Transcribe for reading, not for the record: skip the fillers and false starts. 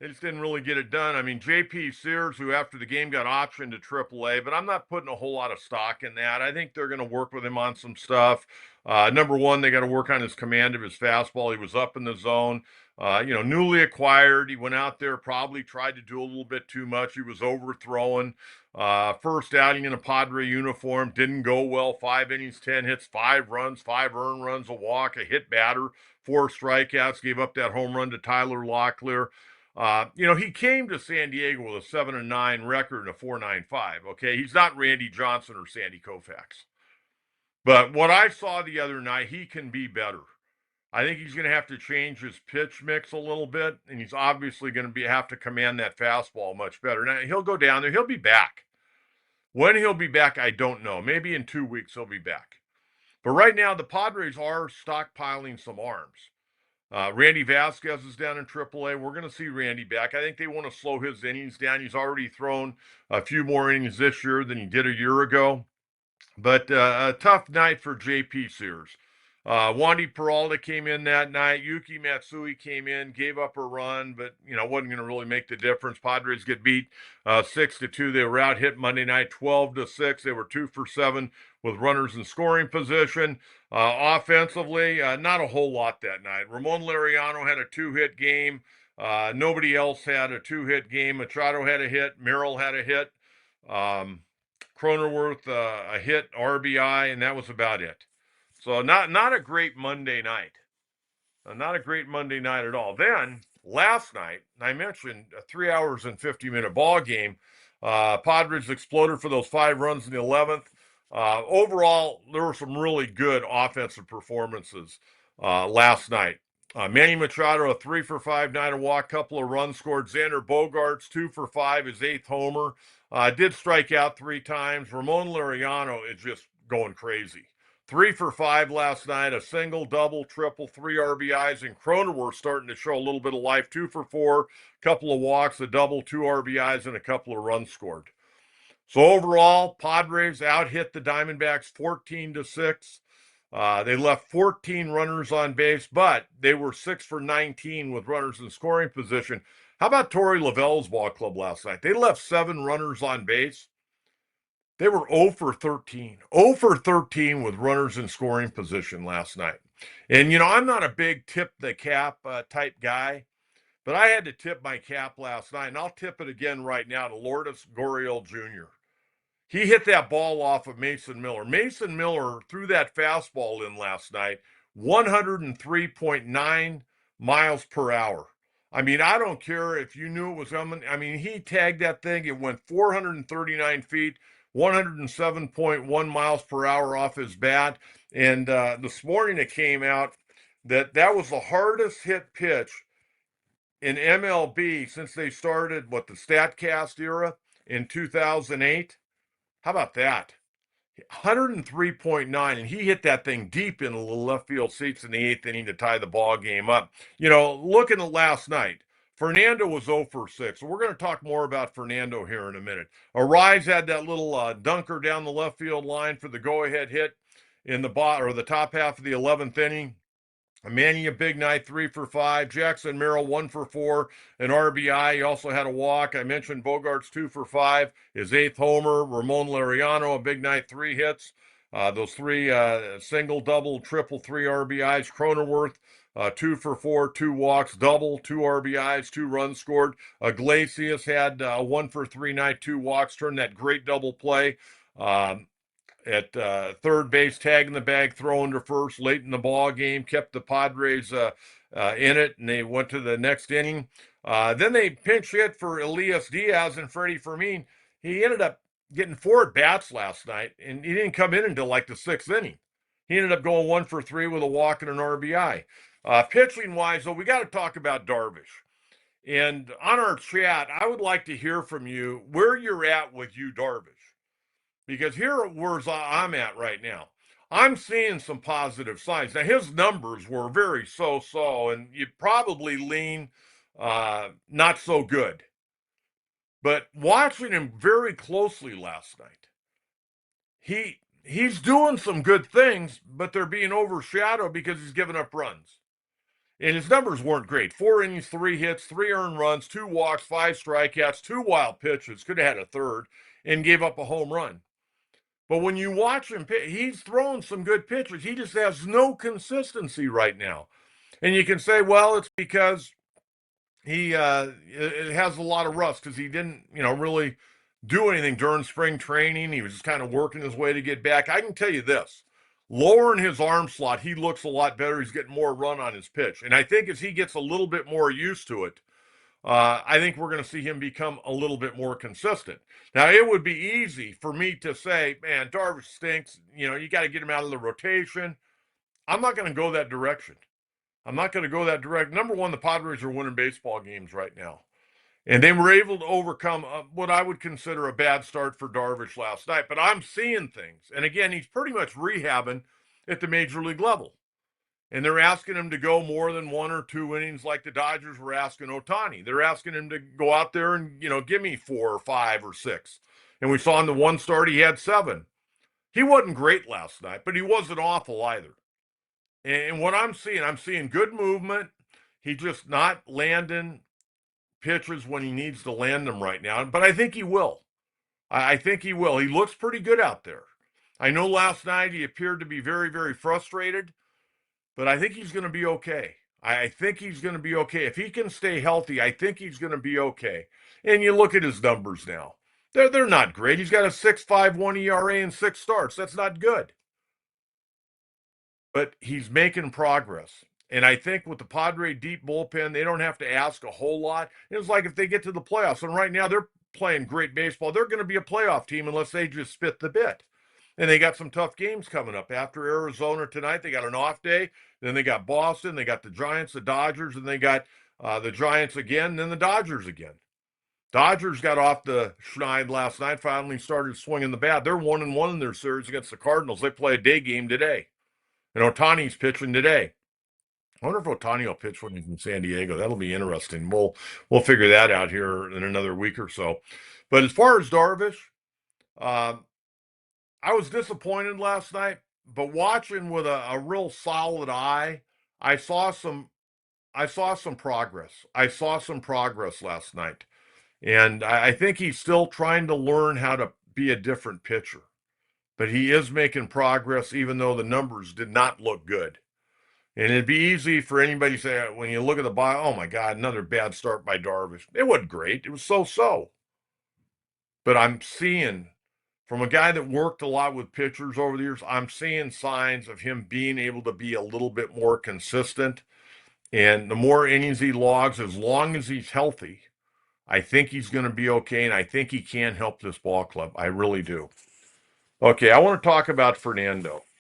They just didn't really get it done. I mean, J.P. Sears, who after the game got optioned to AAA, but I'm not putting a whole lot of stock in that. I think they're going to work with him on some stuff. Number one, they got to work on his command of his fastball. He was up in the zone. Newly acquired. He went out there, probably tried to do a little bit too much. He was overthrowing. First outing in a Padre uniform didn't go well. 5 innings, 10 hits, 5 runs, 5 earned runs, a walk, a hit batter, 4 strikeouts. Gave up that home run to Tyler Locklear. He came to San Diego with a 7-9 record and a 4.95. Okay, he's not Randy Johnson or Sandy Koufax, but what I saw the other night, he can be better. I think he's going to have to change his pitch mix a little bit, and he's obviously going to have to command that fastball much better. Now he'll go down there. He'll be back. When he'll be back, I don't know. Maybe in 2 weeks he'll be back. But right now, the Padres are stockpiling some arms. Randy Vasquez is down in AAA. We're going to see Randy back. I think they want to slow his innings down. He's already thrown a few more innings this year than he did a year ago. But a tough night for J.P. Sears. Wandy Peralta came in that night. Yuki Matsui came in, gave up a run, but wasn't going to really make the difference. Padres get beat 6-2. They were out hit Monday night 12-6. They were 2 for 7 with runners in scoring position. Offensively, not a whole lot that night. Ramon Laureano had a 2-hit game. Nobody else had a 2-hit game. Machado had a hit. Merrill had a hit. Cronenworth a hit, RBI, and that was about it. So not a great Monday night. Not a great Monday night at all. Then last night, I mentioned a 3 hours and 50-minute ball game. Padres exploded for those 5 runs in the 11th. Overall, there were some really good offensive performances last night. Manny Machado, a 3-for-5 night, a walk, couple of runs scored. Xander Bogaerts, 2-for-5, his 8th homer. Did strike out 3 times. Ramon Laureano is just going crazy. 3-for-5 last night, a single, double, triple, 3 RBIs, and Cronenworth starting to show a little bit of life. 2-for-4, couple of walks, a double, 2 RBIs, and a couple of runs scored. So overall, Padres out-hit the Diamondbacks 14-6. They left 14 runners on base, but they were 6-for-19 with runners in scoring position. How about Torey Lovell's ball club last night? They left 7 runners on base. They were 0-for-13. 0-for-13 with runners in scoring position last night. And, I'm not a big tip the cap type guy, but I had to tip my cap last night, and I'll tip it again right now to Lourdes Gurriel Jr. He hit that ball off of Mason Miller. Mason Miller threw that fastball in last night, 103.9 miles per hour. I mean, I don't care if you knew it was coming. I mean, he tagged that thing. It went 439 feet, 107.1 miles per hour off his bat. And this morning it came out that was the hardest hit pitch in MLB since they started, the StatCast era in 2008. How about that? 103.9, and he hit that thing deep into the left field seats in the 8th inning to tie the ball game up. Looking at last night, Fernando was 0-for-6. We're going to talk more about Fernando here in a minute. Arise had that little dunker down the left field line for the go-ahead hit in the top half of the 11th inning. Manny, a big night, 3-for-5. Jackson Merrill, 1-for-4, an RBI. He also had a walk. I mentioned Bogaerts, 2-for-5, his 8th homer. Ramon Laureano, a big night, 3 hits. Those 3 single, double, triple, 3 RBIs. Cronenworth, 2-for-4, 2 walks, double, 2 RBIs, 2 runs scored. Iglesias had a 1-for-3 night, 2 walks, turned that great double play. At third base, tagging the bag, throwing to first late in the ball game, kept the Padres in it, and they went to the next inning. Then they pinch hit for Elias Diaz and Freddie Fermin. He ended up getting 4 at-bats last night, and he didn't come in until like the 6th inning. He ended up going 1-for-3 with a walk and an RBI. Pitching-wise, though, we got to talk about Darvish. And on our chat, I would like to hear from you where you're at with Yu Darvish. Because here where I'm at right now. I'm seeing some positive signs. Now, his numbers were very so-so, and you probably lean not so good. But watching him very closely last night, he's doing some good things, but they're being overshadowed because he's giving up runs. And his numbers weren't great. 4 innings, 3 hits, 3 earned runs, 2 walks, 5 strikeouts, 2 wild pitches. Could have had a third and gave up a home run. But when you watch him, he's throwing some good pitches. He just has no consistency right now. And you can say, well, it's because he it has a lot of rust because he didn't, really do anything during spring training. He was just kind of working his way to get back. I can tell you this. Lowering his arm slot, he looks a lot better. He's getting more run on his pitch. And I think as he gets a little bit more used to it, I think we're going to see him become a little bit more consistent. Now, it would be easy for me to say, man, Darvish stinks. You got to get him out of the rotation. I'm not going to go that direction. I'm not going to go that direct. Number one, the Padres are winning baseball games right now. And they were able to overcome what I would consider a bad start for Darvish last night. But I'm seeing things. And again, he's pretty much rehabbing at the major league level. And they're asking him to go more than 1 or 2 innings like the Dodgers were asking Ohtani. They're asking him to go out there and, give me 4 or 5 or 6. And we saw in the one start he had 7. He wasn't great last night, but he wasn't awful either. And what I'm seeing good movement. He's just not landing pitches when he needs to land them right now. But I think he will. I think he will. He looks pretty good out there. I know last night he appeared to be very, very frustrated, but I think he's going to be okay. I think he's going to be okay. If he can stay healthy, I think he's going to be okay. And you look at his numbers now. They're not great. He's got a 6.51 ERA and 6 starts. That's not good. But he's making progress. And I think with the Padre deep bullpen, they don't have to ask a whole lot. It's like if they get to the playoffs, and right now they're playing great baseball, they're going to be a playoff team unless they just spit the bit. And they got some tough games coming up. After Arizona tonight, they got an off day. Then they got Boston, they got the Giants, the Dodgers, and they got the Giants again, and then the Dodgers again. Dodgers got off the schneid last night, finally started swinging the bat. They're 1-1 in their series against the Cardinals. They play a day game today. And Ohtani's pitching today. I wonder if Ohtani will pitch when he's in San Diego. That'll be interesting. We'll figure that out here in another week or so. But as far as Darvish, uh, I was disappointed last night. But watching with a real solid eye, I saw some progress. I saw some progress last night, and I think he's still trying to learn how to be a different pitcher. But he is making progress, even though the numbers did not look good. And it'd be easy for anybody to say, when you look at the bio, oh my God, another bad start by Darvish. It wasn't great. It was so-so. But I'm seeing, from a guy that worked a lot with pitchers over the years, I'm seeing signs of him being able to be a little bit more consistent. And the more innings he logs, as long as he's healthy, I think he's going to be okay. And I think he can help this ball club. I really do. Okay, I want to talk about Fernando.